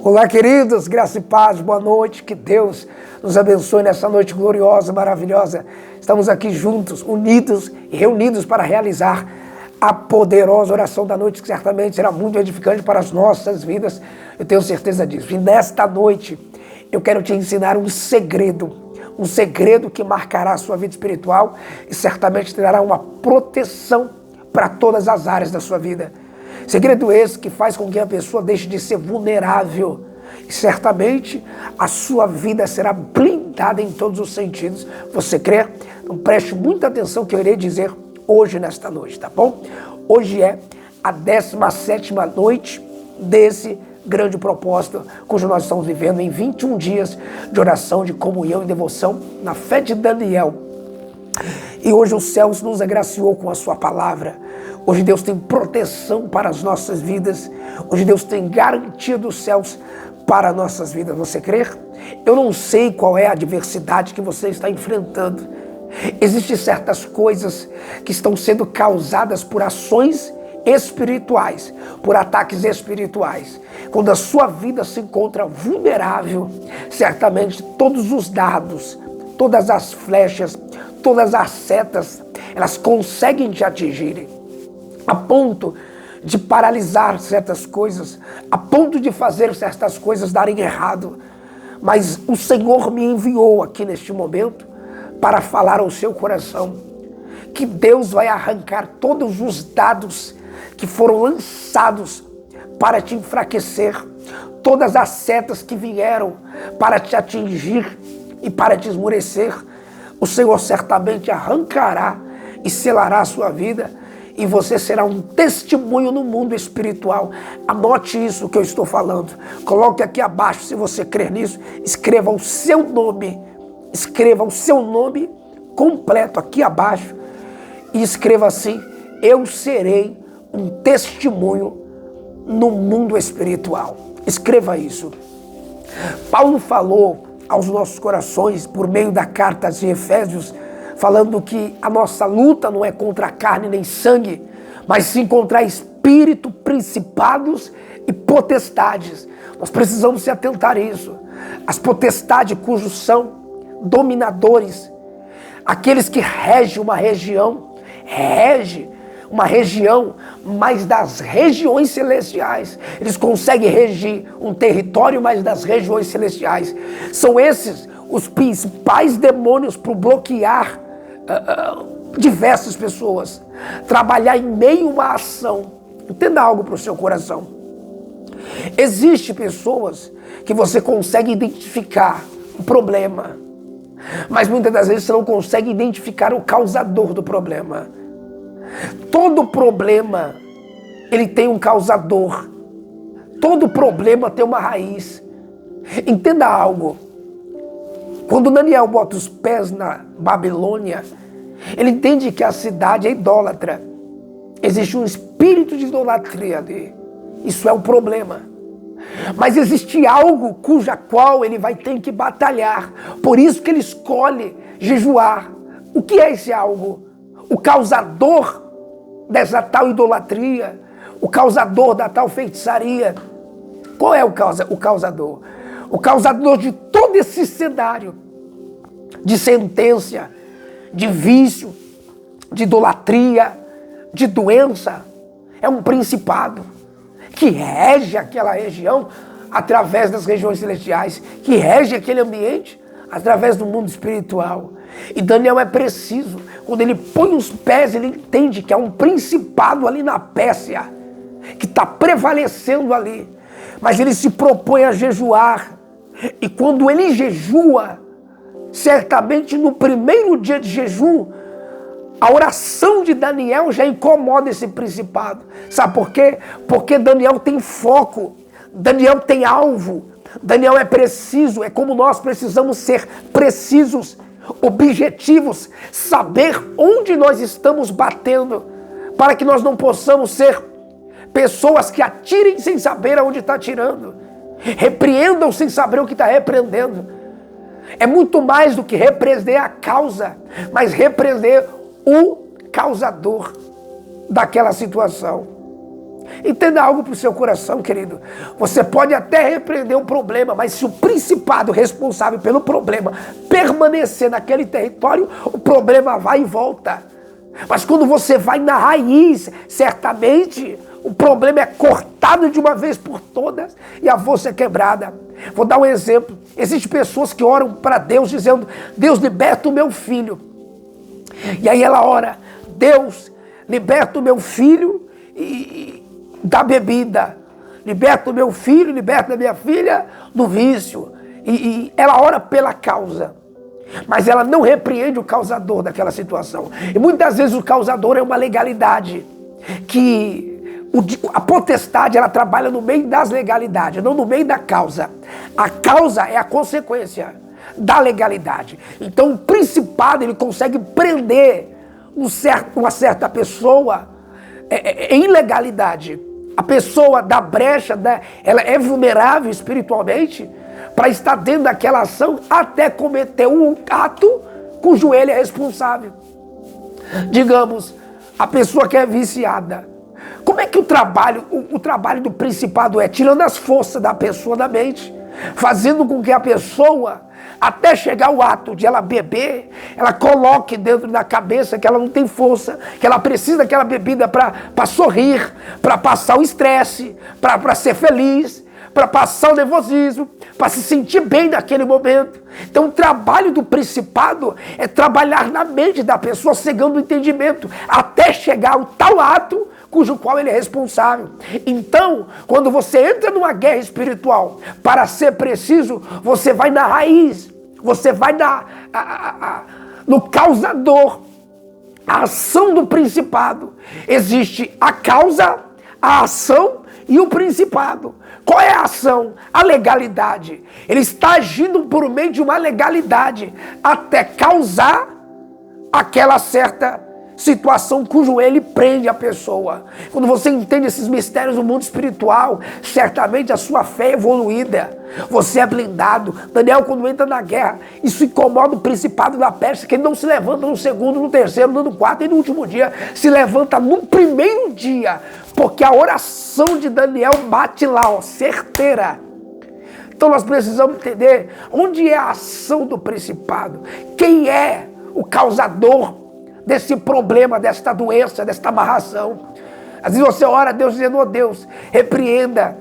Olá, queridos, graça e paz, boa noite, que Deus nos abençoe nessa noite gloriosa, maravilhosa. Estamos aqui juntos, unidos e reunidos para realizar a poderosa oração da noite, que certamente será muito edificante para as nossas vidas, eu tenho certeza disso. E nesta noite, eu quero te ensinar um segredo que marcará a sua vida espiritual e certamente te dará uma proteção para todas as áreas da sua vida. Segredo esse que faz com que a pessoa deixe de ser vulnerável e certamente a sua vida será blindada em todos os sentidos. Você crê? Então preste muita atenção que eu irei dizer hoje nesta noite, tá bom? Hoje é a 17ª noite desse grande propósito, cujo nós estamos vivendo em 21 dias de oração, de comunhão e devoção na fé de Daniel. E hoje os céus nos agraciou com a sua palavra. Hoje Deus tem proteção para as nossas vidas. Hoje Deus tem garantido os céus para as nossas vidas. Você crê? Eu não sei qual é a adversidade que você está enfrentando. Existem certas coisas que estão sendo causadas por ações espirituais, por ataques espirituais. Quando a sua vida se encontra vulnerável, certamente todos os dardos, todas as flechas, todas as setas, elas conseguem te atingirem, a ponto de paralisar certas coisas, a ponto de fazer certas coisas darem errado. Mas o Senhor me enviou aqui neste momento para falar ao seu coração que Deus vai arrancar todos os dados que foram lançados para te enfraquecer, todas as setas que vieram para te atingir e para te esmorecer. O Senhor certamente arrancará e selará a sua vida e você será um testemunho no mundo espiritual. Anote isso que eu estou falando. Coloque aqui abaixo, se você crer nisso, escreva o seu nome completo aqui abaixo e escreva assim: eu serei um testemunho no mundo espiritual. Escreva isso. Paulo falou aos nossos corações, por meio da carta de Efésios, falando que a nossa luta não é contra a carne nem sangue, mas sim contra espírito, principados e potestades. Nós precisamos se atentar a isso. As potestades cujos são dominadores, aqueles que regem uma região, mas das regiões celestiais. Eles conseguem regir um território, mas das regiões celestiais. São esses os principais demônios para bloquear diversas pessoas. Trabalhar em meio a uma ação. Entenda algo para o seu coração. Existem pessoas que você consegue identificar o problema, mas muitas das vezes você não consegue identificar o causador do problema. Todo problema, ele tem um causador. Todo problema tem uma raiz. Entenda algo. Quando Daniel bota os pés na Babilônia, ele entende que a cidade é idólatra. Existe um espírito de idolatria ali. Isso é um problema. Mas existe algo cuja qual ele vai ter que batalhar. Por isso que ele escolhe jejuar. O que é esse algo? O causador dessa tal idolatria, o causador da tal feitiçaria. Qual é o causador? O causador de todo esse cenário de sentença, de vício, de idolatria, de doença, é um principado que rege aquela região através das regiões celestiais, que rege aquele ambiente através do mundo espiritual. E Daniel é preciso. Quando ele põe os pés, ele entende que há um principado ali na Pérsia, que está prevalecendo ali. Mas ele se propõe a jejuar. E quando ele jejua, certamente no primeiro dia de jejum, a oração de Daniel já incomoda esse principado. Sabe por quê? Porque Daniel tem foco. Daniel tem alvo. Daniel é preciso. É como nós precisamos ser precisos, objetivos, saber onde nós estamos batendo, para que nós não possamos ser pessoas que atirem sem saber aonde está atirando, repreendam sem saber o que está repreendendo. É muito mais do que repreender a causa, mas repreender o causador daquela situação. Entenda algo para o seu coração, querido. Você pode até repreender um problema, mas se o principado responsável pelo problema permanecer naquele território, o problema vai e volta. Mas quando você vai na raiz, certamente o problema é cortado de uma vez por todas e a força é quebrada. Vou dar um exemplo. Existem pessoas que oram para Deus dizendo: Deus, liberta o meu filho. E aí ela ora: Deus, liberta o meu filho da bebida. Liberta o meu filho, liberta a minha filha do vício. E ela ora pela causa. Mas ela não repreende o causador daquela situação. E muitas vezes o causador é uma legalidade. Que a potestade, ela trabalha no meio das legalidades, não no meio da causa. A causa é a consequência da legalidade. Então o principado, ele consegue prender uma certa pessoa em ilegalidade. A pessoa da brecha, ela é vulnerável espiritualmente para estar dentro daquela ação até cometer um ato cujo ele é responsável. Digamos, a pessoa que é viciada. Como é que o trabalho do principado é? Tirando as forças da pessoa da mente, fazendo com que a pessoa, até chegar ao ato de ela beber, ela coloque dentro da cabeça que ela não tem força, que ela precisa daquela bebida para sorrir, para passar o estresse, para ser feliz, para passar o nervosismo, para se sentir bem naquele momento. Então o trabalho do principado é trabalhar na mente da pessoa, cegando o entendimento, até chegar ao tal ato cujo qual ele é responsável. Então, quando você entra numa guerra espiritual, para ser preciso, você vai na raiz, você vai no causador, a ação do principado. Existe a causa, a ação e o principado. Qual é a ação? A legalidade. Ele está agindo por meio de uma legalidade até causar aquela certa situação cujo ele prende a pessoa. Quando você entende esses mistérios do mundo espiritual, certamente a sua fé é evoluída. Você é blindado. Daniel, quando entra na guerra, isso incomoda o principado da Pérsia, que ele não se levanta no segundo, no terceiro, no quarto e no último dia. Se levanta no primeiro dia, porque a oração de Daniel bate lá, ó, certeira. Então nós precisamos entender onde é a ação do principado. Quem é o causador desse problema, desta doença, desta amarração. Às vezes você ora a Deus dizendo: oh Deus, repreenda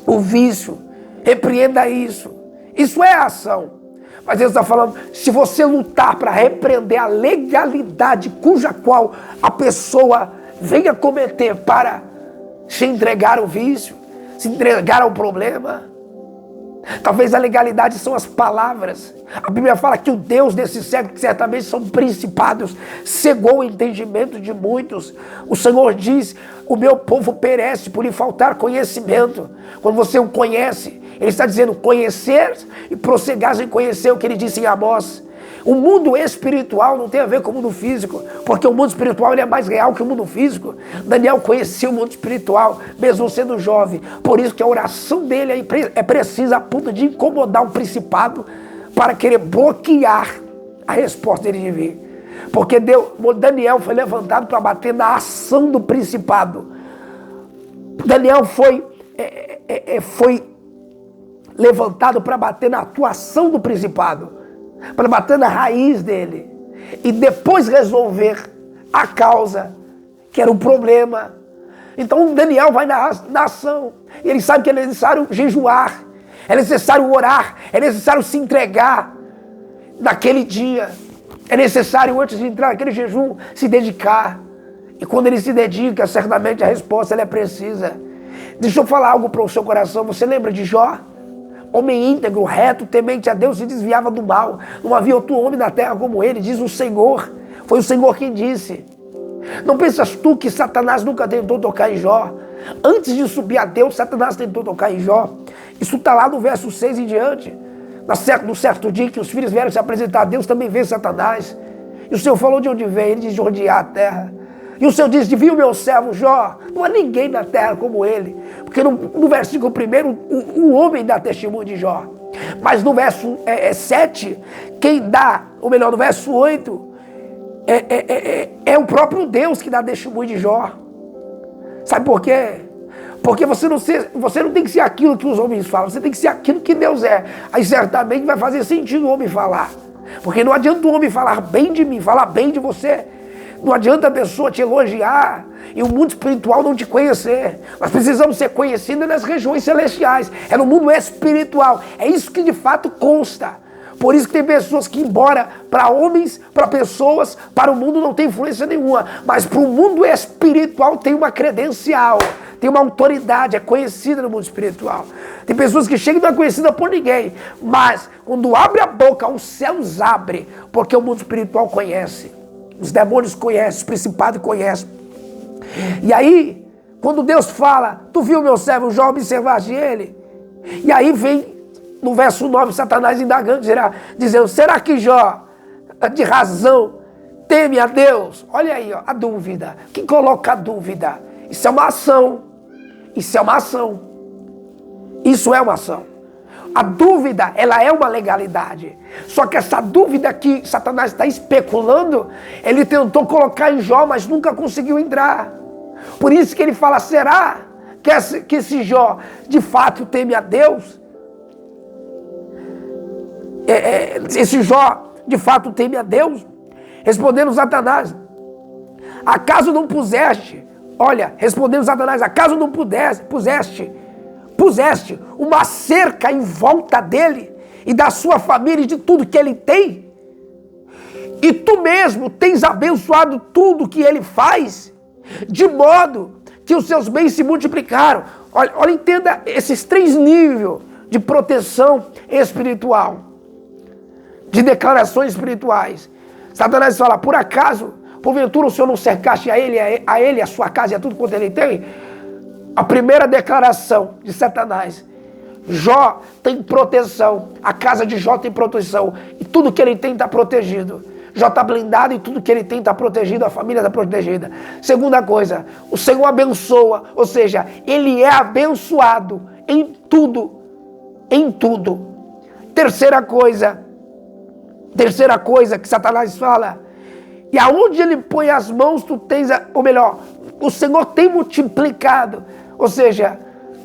o vício, repreenda isso. Isso é a ação. Mas Deus está falando, se você lutar para repreender a legalidade cuja qual a pessoa venha cometer para se entregar ao vício, se entregar ao problema. Talvez a legalidade são as palavras. A Bíblia fala que o Deus desse século, que certamente são principados, cegou o entendimento de muitos. O Senhor diz: o meu povo perece por lhe faltar conhecimento. Quando você o conhece, ele está dizendo: conhecer e prossegar em conhecer, o que ele disse em Amós. O mundo espiritual não tem a ver com o mundo físico, porque o mundo espiritual ele é mais real que o mundo físico. Daniel conhecia o mundo espiritual, mesmo sendo jovem. Por isso que a oração dele é precisa a ponto de incomodar o principado para querer bloquear a resposta dele de vir. Porque Daniel foi levantado para bater na ação do principado. Daniel foi levantado para bater na atuação do principado, para bater na raiz dele e depois resolver a causa, que era o problema. Então Daniel vai na ação, e ele sabe que é necessário jejuar, é necessário orar, é necessário se entregar naquele dia, é necessário, antes de entrar naquele jejum, se dedicar. E quando ele se dedica, certamente a resposta ela é precisa. Deixa eu falar algo para o seu coração. Você lembra de Jó? Homem íntegro, reto, temente a Deus, se desviava do mal. Não havia outro homem na terra como ele, diz o Senhor. Foi o Senhor quem disse. Não pensas tu que Satanás nunca tentou tocar em Jó? Antes de subir a Deus, Satanás tentou tocar em Jó. Isso está lá no verso 6 em diante. No certo dia que os filhos vieram se apresentar a Deus, também veio Satanás. E o Senhor falou de onde vem, ele diz de rodear a terra. E o Senhor disse: viu meu servo Jó? Não há ninguém na terra como ele. Porque no versículo 1, o homem dá testemunho de Jó. Mas no verso 7, quem dá, ou melhor, no verso 8, é o próprio Deus que dá testemunho de Jó. Sabe por quê? Porque você não tem que ser aquilo que os homens falam, você tem que ser aquilo que Deus é. Aí certamente vai fazer sentido o homem falar. Porque não adianta o homem falar bem de mim, falar bem de você. Não adianta a pessoa te elogiar e o mundo espiritual não te conhecer. Nós precisamos ser conhecidos nas regiões celestiais. É no mundo espiritual. É isso que de fato consta. Por isso que tem pessoas que, embora para homens, para pessoas, para o mundo não tem influência nenhuma. Mas para o mundo espiritual tem uma credencial, tem uma autoridade, é conhecida no mundo espiritual. Tem pessoas que chegam e não é conhecida por ninguém. Mas quando abre a boca, os céus abrem, porque o mundo espiritual conhece. Os demônios conhecem, os principados conhecem. E aí, quando Deus fala, tu viu meu servo Jó, observaste ele? E aí vem, no verso 9, Satanás indagando, dizendo, será que Jó, de razão, teme a Deus? Olha aí, ó, a dúvida. Quem coloca a dúvida? Isso é uma ação. Isso é uma ação. Isso é uma ação. A dúvida, ela é uma legalidade. Só que essa dúvida que Satanás está especulando, ele tentou colocar em Jó, mas nunca conseguiu entrar. Por isso que ele fala, será que esse Jó de fato teme a Deus? Esse Jó de fato teme a Deus? Respondendo Satanás, acaso não puseste, olha, respondendo Satanás, acaso não puseste uma cerca em volta dele e da sua família e de tudo que ele tem? E tu mesmo tens abençoado tudo que ele faz, de modo que os seus bens se multiplicaram. Olha, entenda esses 3 níveis de proteção espiritual, de declarações espirituais. Satanás fala, por acaso, porventura o Senhor não cercaste a ele, a sua casa e a tudo quanto ele tem? A primeira declaração de Satanás, Jó tem proteção, a casa de Jó tem proteção, e tudo que ele tem está protegido. Jó está blindado e tudo que ele tem está protegido, a família está protegida. Segunda coisa, o Senhor abençoa, ou seja, ele é abençoado em tudo, em tudo. Terceira coisa que Satanás fala, e aonde ele põe as mãos, tu tens, ou melhor, o Senhor tem multiplicado. Ou seja,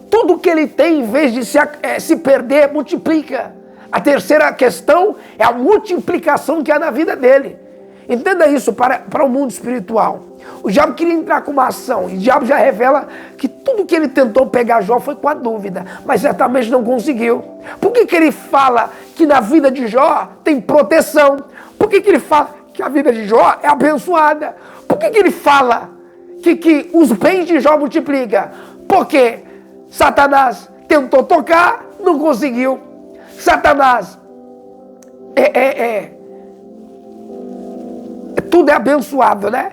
tudo que ele tem, em vez de se perder, multiplica. A terceira questão é a multiplicação que há na vida dele. Entenda isso para o mundo espiritual. O diabo queria entrar com uma ação, e o diabo já revela que tudo que ele tentou pegar Jó foi com a dúvida, mas certamente não conseguiu. Por que ele fala que na vida de Jó tem proteção? Por que ele fala que a vida de Jó é abençoada? Por que ele fala que os bens de Jó multiplicam? Porque Satanás tentou tocar, não conseguiu. Satanás tudo é abençoado, né?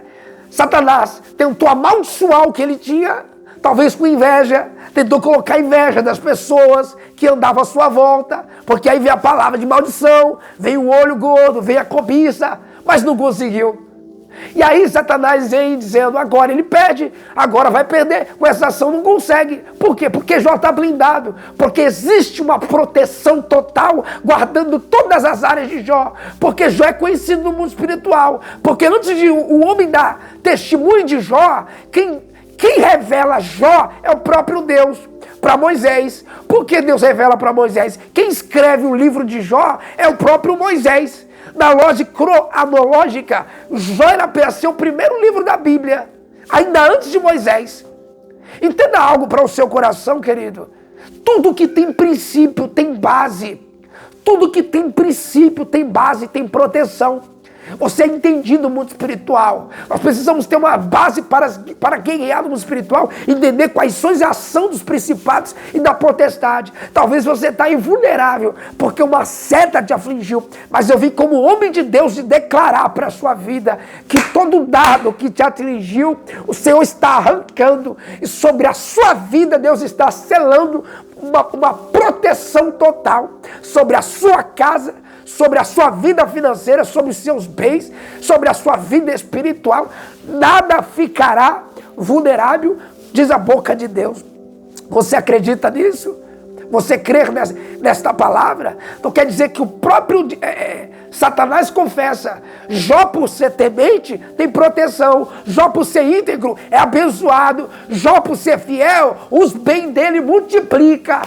Satanás tentou amaldiçoar o que ele tinha, talvez com inveja, tentou colocar inveja das pessoas que andavam à sua volta, porque aí veio a palavra de maldição, veio o olho gordo, veio a cobiça, mas não conseguiu. E aí Satanás vem dizendo, agora ele perde, agora vai perder, com essa ação não consegue. Por quê? Porque Jó está blindado, porque existe uma proteção total, guardando todas as áreas de Jó, porque Jó é conhecido no mundo espiritual, porque antes de o homem dar testemunho de Jó, quem revela Jó é o próprio Deus. Para Moisés, por que Deus revela para Moisés? Quem escreve o livro de Jó é o próprio Moisés. Na lógica cronológica, Jó era para ser o primeiro livro da Bíblia, ainda antes de Moisés. Entenda algo para o seu coração, querido. Tudo que tem princípio tem base. Tudo que tem princípio tem base, tem proteção. Você é entendido no mundo espiritual. Nós precisamos ter uma base para guerrear no mundo espiritual, entender quais são as ações dos principados e da potestade. Talvez você está invulnerável, porque uma seta te afligiu, mas eu vim como homem de Deus de declarar para a sua vida que todo dardo que te atingiu, o Senhor está arrancando, e sobre a sua vida Deus está selando uma proteção total sobre a sua casa, sobre a sua vida financeira, sobre os seus bens, sobre a sua vida espiritual. Nada ficará vulnerável, diz a boca de Deus. Você acredita nisso? Você crer nesta palavra? Então quer dizer que o próprio Satanás confessa. Jó, por ser temente, tem proteção. Jó, por ser íntegro, é abençoado. Jó, por ser fiel, os bens dele multiplica.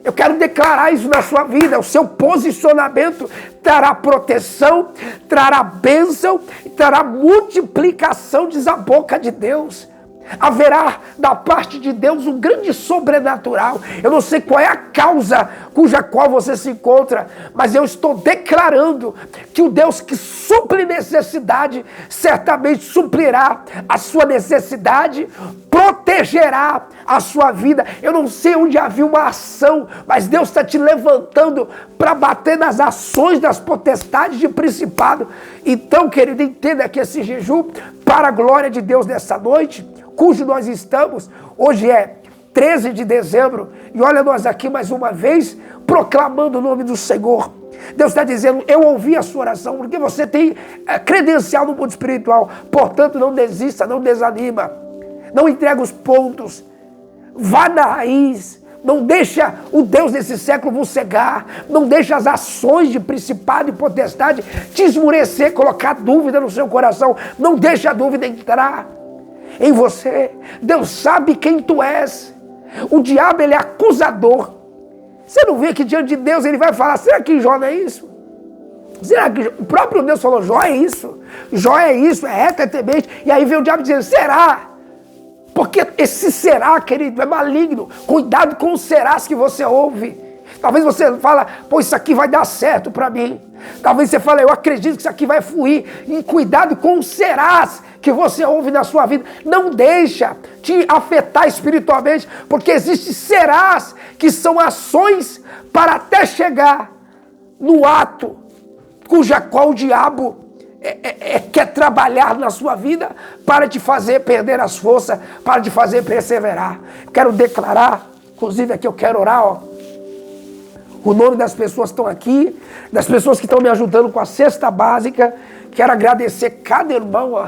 Eu quero declarar isso na sua vida. O seu posicionamento trará proteção, trará bênção, trará multiplicação, diz a boca de Deus. Haverá da parte de Deus um grande sobrenatural. Eu não sei qual é a causa cuja qual você se encontra, mas eu estou declarando que o Deus que supre necessidade, certamente suprirá a sua necessidade, protegerá a sua vida. Eu não sei onde havia uma ação, mas Deus está te levantando para bater nas ações das potestades de principado. Então, querido, entenda que esse jejum, para a glória de Deus nessa noite, cujo nós estamos, hoje é 13 de dezembro, e olha nós aqui mais uma vez, proclamando o nome do Senhor. Deus está dizendo, eu ouvi a sua oração, porque você tem credencial no mundo espiritual, portanto não desista, não desanima, não entrega os pontos, vá na raiz, não deixa o Deus desse século vos cegar, não deixa as ações de principado e potestade te esmurecer, colocar dúvida no seu coração, não deixa a dúvida entrar em você. Deus sabe quem tu és. O diabo, ele é acusador. Você não vê que diante de Deus ele vai falar, será que Jó não é isso? Será que o próprio Deus falou, Jó é isso? Jó é isso, é reto, é temente. E aí vem o diabo dizendo, será? Porque esse será, querido, é maligno. Cuidado com os serás que você ouve. Talvez você fala, pô, isso aqui vai dar certo para mim. Talvez você fale, eu acredito que isso aqui vai fluir. E cuidado com os serás que você ouve na sua vida. Não deixa te afetar espiritualmente, porque existem serás que são ações para até chegar no ato cuja qual o diabo quer trabalhar na sua vida para te fazer perder as forças, para te fazer perseverar. Quero declarar, inclusive aqui eu quero orar, ó. O nome das pessoas que estão aqui, das pessoas que estão me ajudando com a cesta básica. Quero agradecer cada irmão, ó,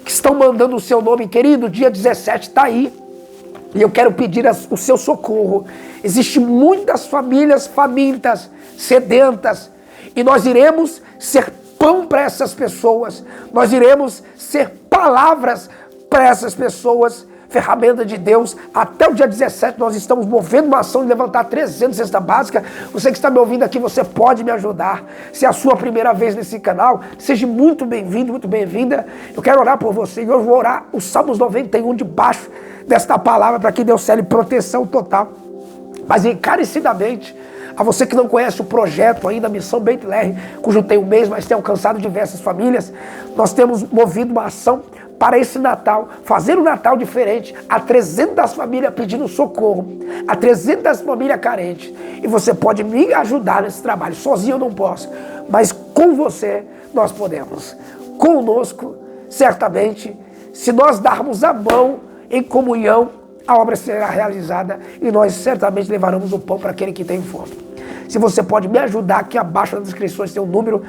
que estão mandando o seu nome. Querido, dia 17 está aí. E eu quero pedir o seu socorro. Existem muitas famílias famintas, sedentas. E nós iremos ser pão para essas pessoas. Nós iremos ser palavras para essas pessoas. Ferramenta de Deus. Até o dia 17 nós estamos movendo uma ação de levantar 300 cesta básica. Você que está me ouvindo aqui, você pode me ajudar. Se é a sua primeira vez nesse canal, seja muito bem-vindo, muito bem-vinda. Eu quero orar por você e hoje vou orar o Salmos 91 debaixo desta palavra para que Deus cele proteção total. Mas encarecidamente, a você que não conhece o projeto ainda, a Missão Beit-Lehem, cujo tem um mês, mas tem alcançado diversas famílias, nós temos movido uma ação para esse Natal, fazer um Natal diferente, a 300 famílias pedindo socorro, a 300 famílias carentes. E você pode me ajudar nesse trabalho. Sozinho eu não posso, mas com você nós podemos. Conosco, certamente, se nós darmos a mão em comunhão, a obra será realizada e nós certamente levaremos o pão para aquele que tem fome. Se você pode me ajudar, aqui abaixo nas descrições tem um número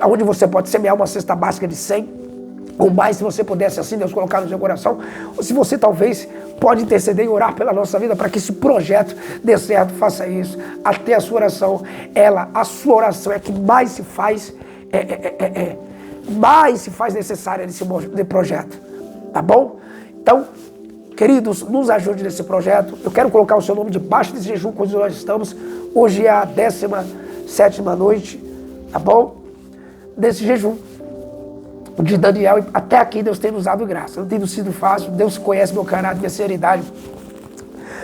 onde você pode semear uma cesta básica de 100 ou mais, se você pudesse assim, Deus colocar no seu coração. Ou se você talvez pode interceder e orar pela nossa vida para que esse projeto dê certo, faça isso. Até a sua oração, a sua oração é que mais se faz, mais se faz necessária nesse projeto. Tá bom? Então, queridos, nos ajude nesse projeto. Eu quero colocar o seu nome debaixo desse jejum quando nós estamos. Hoje é a 17ª noite, tá bom? Desse jejum. De Daniel, até aqui Deus tem nos dado graça. Não tem sido fácil. Deus conhece meu caráter, minha seriedade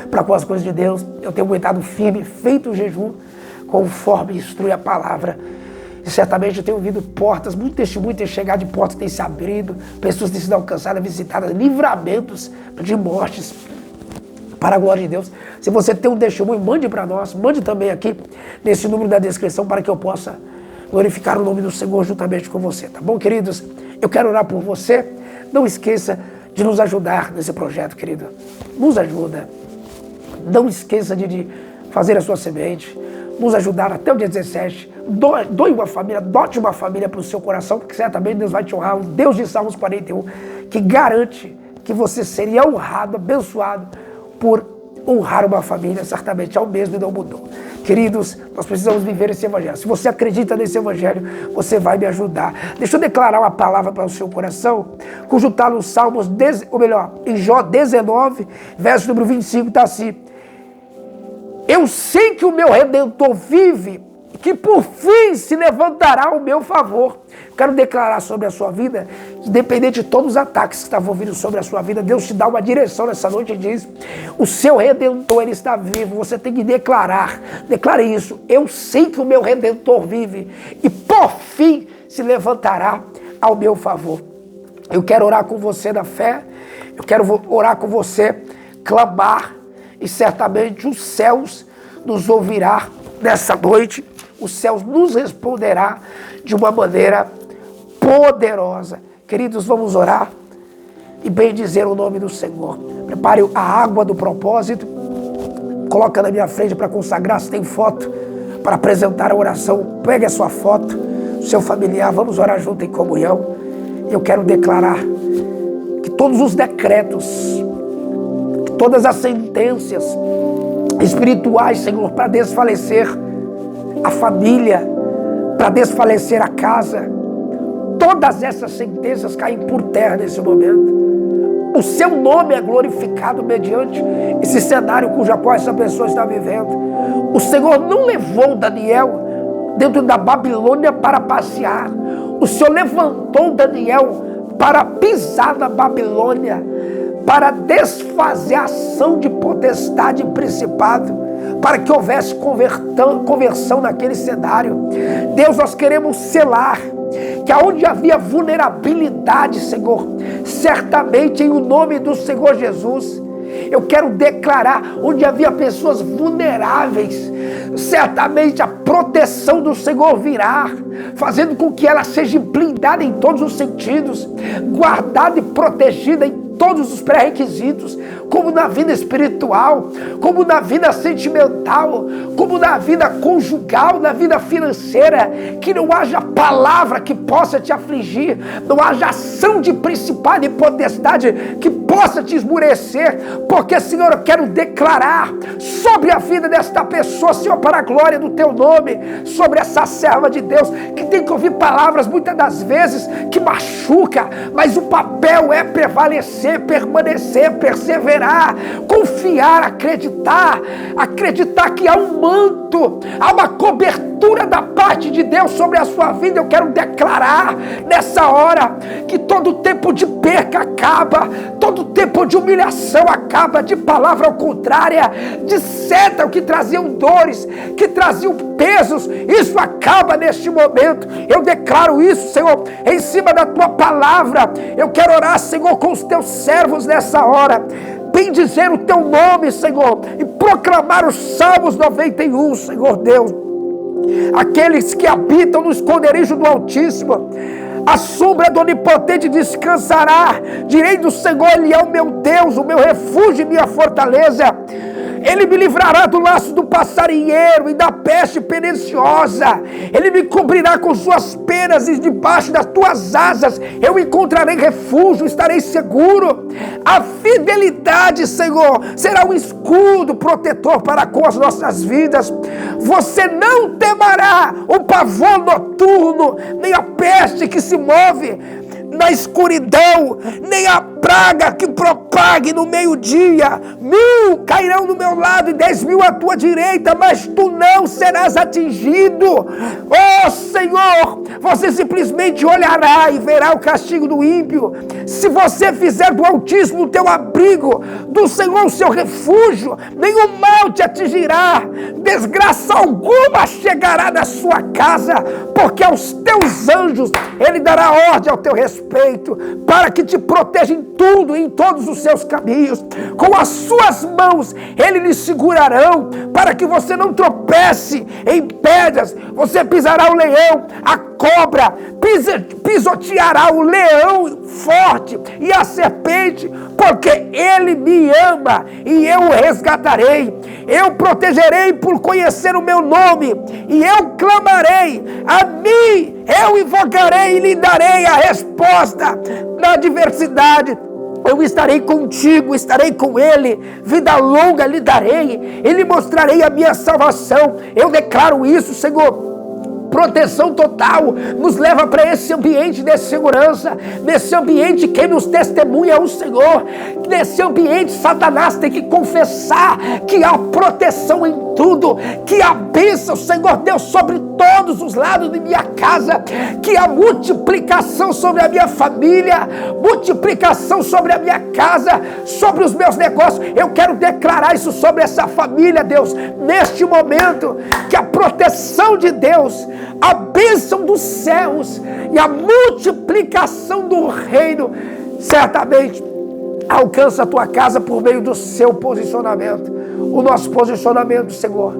para com as coisas de Deus. Eu tenho aguentado firme, feito o jejum, conforme instrui a palavra. E certamente eu tenho ouvido portas, muito testemunho tem chegado de portas, tem se abrido, pessoas têm sido alcançadas, visitadas, livramentos de mortes, para a glória de Deus. Se você tem um testemunho, mande para nós, mande também aqui nesse número da descrição para que eu possa glorificar o nome do Senhor juntamente com você, tá bom, queridos? Eu quero orar por você. Não esqueça de nos ajudar nesse projeto, querido. Nos ajuda. Não esqueça de fazer a sua semente, nos ajudar até o dia 17. Doe uma família, dote uma família para o seu coração, porque certamente Deus vai te honrar. O Deus de Salmos 41, que garante que você seria honrado, abençoado por honrar uma família certamente é o mesmo e não mudou. Queridos, nós precisamos viver esse evangelho. Se você acredita nesse evangelho, você vai me ajudar. Deixa eu declarar uma palavra para o seu coração, cujo está no Salmos, ou melhor, em Jó 19, verso número 25, está assim: eu sei que o meu Redentor vive, que por fim se levantará ao meu favor. Quero declarar sobre a sua vida, independente de todos os ataques que estavam vindo sobre a sua vida, Deus te dá uma direção nessa noite e diz: o seu Redentor, ele está vivo. Você tem que declarar, declare isso: eu sei que o meu Redentor vive e por fim se levantará ao meu favor. Eu quero orar com você na fé, eu quero orar com você, clamar, e certamente os céus nos ouvirá nessa noite. Os céus nos responderá de uma maneira poderosa. Queridos, vamos orar e bendizer o nome do Senhor. Prepare a água do propósito. Coloca na minha frente para consagrar. Se tem foto para apresentar a oração, pegue a sua foto, seu familiar. Vamos orar junto em comunhão. Eu quero declarar que todos os decretos, todas as sentenças espirituais, Senhor, para desfalecer a família, para desfalecer a casa, todas essas sentenças caem por terra nesse momento. O seu nome é glorificado mediante esse cenário cuja qual essa pessoa está vivendo. O Senhor não levou Daniel dentro da Babilônia para passear. O Senhor levantou Daniel para pisar na Babilônia, para desfazer a ação de potestade e principado, para que houvesse conversão naquele cenário. Deus, nós queremos selar que aonde havia vulnerabilidade, Senhor, certamente em o nome do Senhor Jesus, eu quero declarar, onde havia pessoas vulneráveis, certamente a proteção do Senhor virá, fazendo com que ela seja blindada em todos os sentidos, guardada e protegida em todos os pré-requisitos, como na vida espiritual, como na vida sentimental, como na vida conjugal, na vida financeira, que não haja palavra que possa te afligir, não haja ação de principado e potestade que possa te esmurecer, porque, Senhor, eu quero declarar sobre a vida desta pessoa, Senhor, para a glória do Teu nome, sobre essa serva de Deus, que tem que ouvir palavras, muitas das vezes, que machuca, mas o papel é prevalecer, permanecer, perseverar, confiar, acreditar que há um manto, há uma cobertura da parte de Deus sobre a sua vida. Eu quero declarar nessa hora que todo tempo de perca acaba, todo tempo de humilhação acaba, de palavra ao contrária, de seta que traziam dores, que traziam pesos, isso acaba neste momento. Eu declaro isso, Senhor, em cima da Tua palavra. Eu quero orar, Senhor, com os Teus servos nessa hora, bendizer o Teu nome, Senhor, e proclamar os Salmos 91, Senhor Deus. Aqueles que habitam no esconderijo do Altíssimo, a sombra do Onipotente descansará. Direi do Senhor, Ele é o meu Deus, o meu refúgio e minha fortaleza. Ele me livrará do laço do passarinheiro e da peste perniciosa. Ele me cobrirá com suas penas e debaixo das tuas asas eu encontrarei refúgio, estarei seguro. A fidelidade, Senhor, será um escudo protetor para com as nossas vidas. Você não temerá o pavor noturno, nem a peste que se move na escuridão, nem a praga que propague no meio-dia. 1000 cairão no meu lado e 10.000 à tua direita, mas tu não serás atingido. Oh Senhor, você simplesmente olhará e verá o castigo do ímpio. Se você fizer do Altíssimo o teu abrigo, do Senhor o seu refúgio, nenhum mal te atingirá, desgraça alguma chegará na sua casa, porque aos teus anjos Ele dará ordem ao teu respeito, para que te proteja em tudo, em todos os seus caminhos. Com as suas mãos Ele lhe segurarão, para que você não tropece em pedras. Você pisará o leão, a cobra, pisoteará o leão forte e a serpente, porque Ele me ama e eu o resgatarei. Eu protegerei por conhecer o meu nome, e eu clamarei a mim, eu invocarei e lhe darei a resposta. Na adversidade Eu estarei contigo, estarei com ele, vida longa lhe darei, e lhe mostrarei a minha salvação. Eu declaro isso, Senhor. Proteção total nos leva para esse ambiente de segurança, nesse ambiente quem nos testemunha é o Senhor, nesse ambiente Satanás tem que confessar que há proteção em tudo, que há bênção, Senhor Deus, sobre todos os lados de minha casa, que há multiplicação sobre a minha família, multiplicação sobre a minha casa, sobre os meus negócios. Eu quero declarar isso sobre essa família, Deus, neste momento, que a proteção de Deus, a bênção dos céus e a multiplicação do reino certamente alcança a tua casa por meio do seu posicionamento. O nosso posicionamento, Senhor,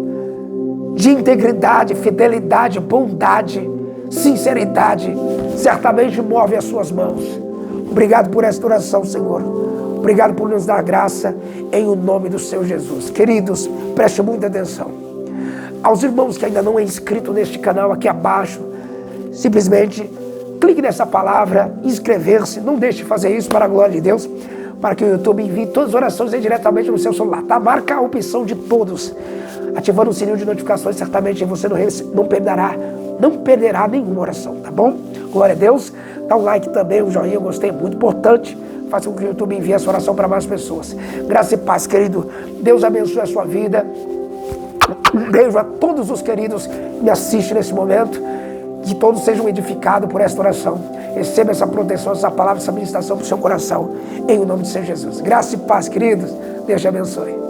de integridade, fidelidade, bondade, sinceridade, certamente move as suas mãos. Obrigado por esta oração, Senhor. Obrigado por nos dar graça em o nome do Senhor Jesus. Queridos, preste muita atenção. Aos irmãos que ainda não é inscrito neste canal aqui abaixo, simplesmente clique nessa palavra, inscrever-se. Não deixe de fazer isso para a glória de Deus, para que o YouTube envie todas as orações diretamente no seu celular, tá? Marca a opção de todos, ativando o sininho de notificações, certamente você não perderá nenhuma oração, tá bom? Glória a Deus. Dá um like também, um joinha, eu gostei, muito importante. Faça com que o YouTube envie essa oração para mais pessoas. Graça e paz, querido. Deus abençoe a sua vida. Um beijo a todos os queridos que me assistem nesse momento. Que todos sejam edificados por esta oração. Receba essa proteção, essa palavra, essa ministração para o seu coração. Em o nome de Senhor Jesus. Graça e paz, queridos. Deus te abençoe.